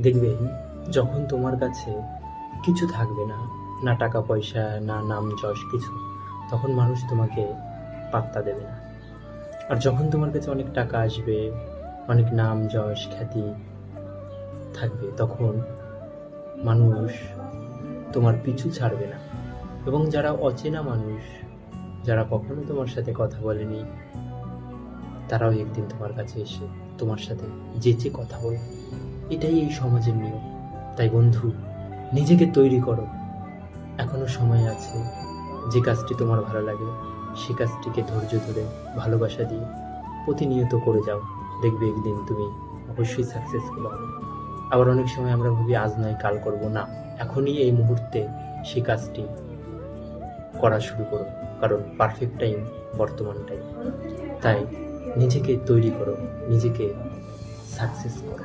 দেখবে যখন তোমার কাছে কিছু থাকবে না, না টাকা পয়সা, না নাম যশ কিছু, তখন মানুষ তোমাকে পাত্তা দেবে না। আর যখন তোমার কাছে অনেক টাকা আসবে, অনেক নাম যশ খ্যাতি থাকবে, তখন মানুষ তোমার পিছু ছাড়বে না। এবং যারা অচেনা মানুষ, যারা কখনো তোমার সাথে কথা বলেনি, তারাও একদিন তোমার কাছে এসে তোমার সাথে যেচে কথা বলবে। এটাই এই সমাজের নিয়ম। তাই বন্ধু, নিজেকে তৈরি করো, এখনো সময় আছে। যে কাজটি তোমার ভালো লাগে সে কাজটিকে ধৈর্য ধরে ভালোবাসা দিয়ে প্রতিনিয়ত করে যাও। দেখবে একদিন তুমি অবশ্যই সাকসেসফুল হবে। আবার অনেক সময় আমরা ভাবি আজ নয় কাল করব, না, এখনই এই মুহূর্তে সে কাজটি করা শুরু করো, কারণ পারফেক্ট টাইম বর্তমান টাইম। তাই নিজেকে তৈরি করো, নিজেকে সাকসেস করো।